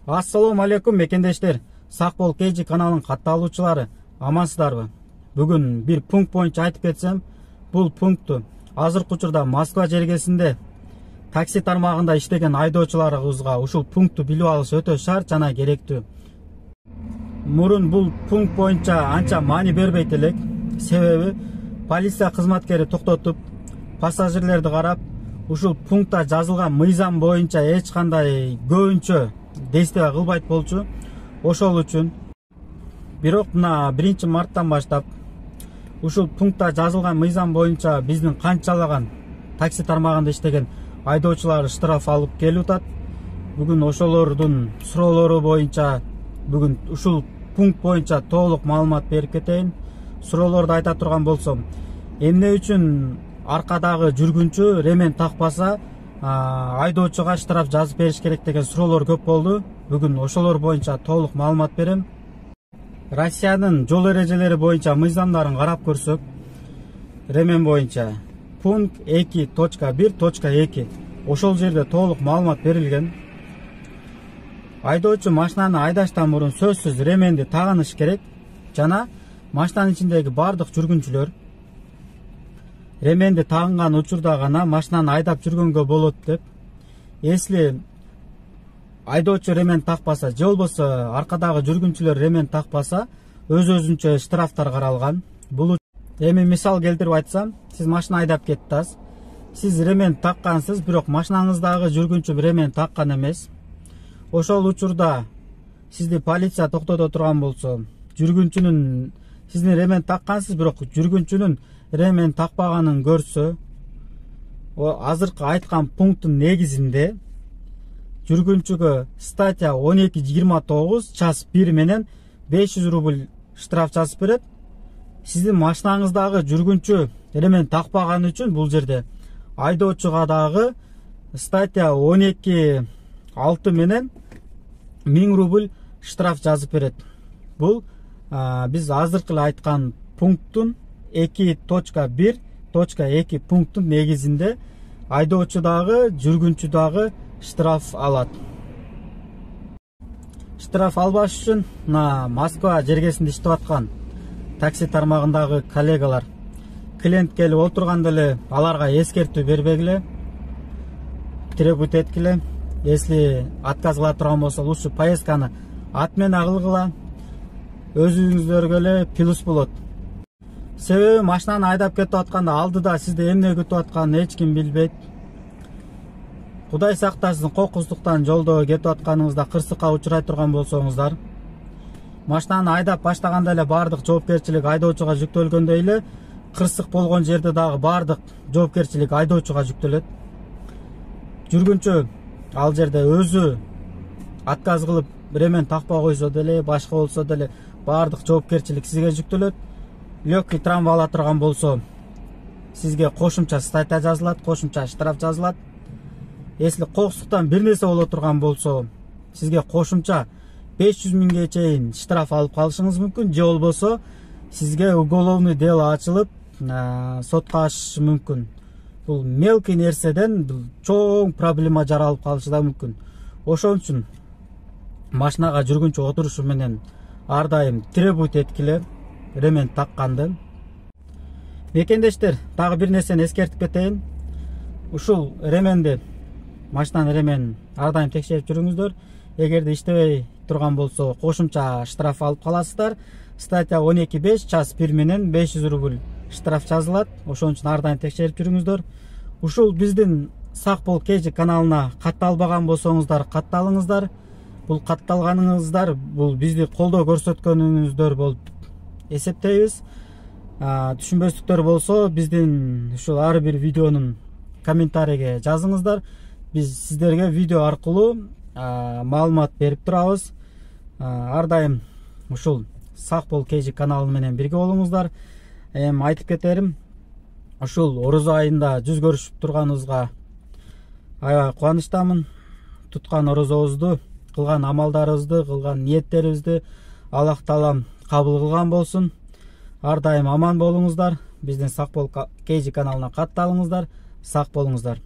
Assalamu алейкум мекендештер. Сак бол KG каналынын катталуучулары, амансыздарбы? Бүгүн бир пункт боюнча айтып кетсем, бул пунктту азыркы учурда Москва жергесинде такси тармагында иштеген айдоочуларыбызга ушул пунктту билип алыш өтө шарт жана керектүү. Мурун бул пункт боюнча анча маани бербейт элек, себеби полиция кызматкери токтотуп, пассажирлерди карап, ушул пунктта жазылган мыйзам боюнча эч кандай көбүнчө действия кылбайт болчу. Ошол үчүн бирок мына 1 марттан баштап ушул пунктта жазылган мыйзам боюнча биздин канчалаган такси тармагында иштеген айдоочулар штраф алып келип атат. Бүгүн ошолордун суроолору боюнча бүгүн ушул пункт боюнча толук маалымат берип кетейин. Суроолорду айта турган болсом, эмне үчүн аркадагы жүргүнчү ремен такпаса айдоочуга штраф жазып бериш керек деген суроолор көп болду. Бүгүн ошолор боюнча толук маалымат берем. Россиянын жол эрежелери боюнча мыйзамдарын карап көрсөк, ремен боюнча пункт 2.1.2 ошол жерде толук маалымат берилген. Айдоочу машинаны айдаштан мурун сөзсүз ременди тагыныш керек жана машинанын ичиндеги бардык жүргүнчүлөр ременди тагынган учурда гана машинаны айдап жүргөнгө болот деп. Если айдоочу ремен такпаса же болбосо аркадагы жүргүнчүлөр ремен такпаса, өз-өзүнчө штрафтар каралган. Бул эми мисал келтирип айтсам, сиз машина айдап кеттиз. Сиз ремен таккансыз, бирок машинаңыздагы жүргүнчү ремен таккан эмес. Ошол учурда сизди полиция токтото турган болсо, жүргүнчүнүн сиздин ремен таккансыз, бирок жүргүнчүнүн ремен такпаганын көрсө, азыркы айткан пункттун негизинде жүргүнчүгө статья 12.29 час 1 менен 500 рубль штраф жазып берет. Сиздин машинаңыздагы жүргүнчү ремен такпаган үчүн бул жерде айдоочуга дагы статья 12.6 менен 1000 рубль штраф жазып берет. Бул биз азыркы айткан пункттун 2.1.2 пункттун негизинде айдоочу дагы жүргүнчү дагы штраф алат. Штраф албаш үчүн Москва жергесинде иштеп аткан такси тармагындагы коллегалар клиент келип отурганда эле аларга эскертүү бербегиле, требовать эткиле. Если отказ кыла турган болсо, лучше поездканы отмена кылгыла, өзүңүздөргө эле плюс болот. Себеби машинаны айдап кетип атканда алдыда сизди эмне күтүп атканын эч ким билбейт. Кудай сактасын, кокустуктан жолдо кетип атканыңызда кырсыкка учурай турган болсоңуздар, машинаны айдап баштаганда эле бардык жоопкерчилик айдоочуга жүктөлгөндөй эле кырсык болгон жерде дагы бардык жоопкерчилик айдоочуга жүктөлөт. Жүргүнчү ал жерде өзү отказ кылып ремен такпай койсо деле, башка болсо деле бардык жоопкерчилик сизге жүктөлөт. Легкий травма ала турган болсо, сизге кошумча статья жазылат, кошумча штраф жазылат. Если кокустуктан бир нерсе боло турган болсо, сизге кошумча 500 миңге чейин штраф алып калышыңыз мүмкүн, же болбосо сизге уголовный дело ачылып, сотко ашышы мүмкүн. Бул мелкий нерседен чоң проблема жаралып калышы да мүмкүн. Ошон үчүн машинага жүргүнчү отурушу менен ар дайым требовать эткиле ремен такканды. Мекендештер, дагы бир нерсени эскертип кетейин. Ушул ременди, машинанын ременин ар дайым текшерип жүрүңүздөр. Эгерде иштебей турган болсо, кошумча штраф алып каласыздар. Статья 12.5 час 1 менен 500 рубль штраф жазылат. Ошон үчүн ар дайым текшерип жүрүңүздөр. Ушул биздин Сак бол KG каналына катталбаган болсоңуздар, катталыңыздар. Бул катталганыңыздар, бул бизди колдоо көрсөткөнүңүздөр болуп эсептейбиз. Түшүнбөстүктөр болсо, биздин ушул ар бир видеонун комментарийге жазыңыздар. Биз сиздерге видео аркылуу маалымат берип турабыз. Ар дайым ушул Сак бол KG каналы менен бирге болуңуздар. Айтып кетерим, ушул орозо айында жүз көрүшүп турганыбызга аябай кубанычтамын. Туткан орозобузду, кылган амалдарыбызды, кылган ниеттерибизди Аллах Таалам кабыл кылган болсун. Ар дайым аман болуңуздар. Биздин Сак бол KG каналына катталыңыздар. Сак болуңуздар.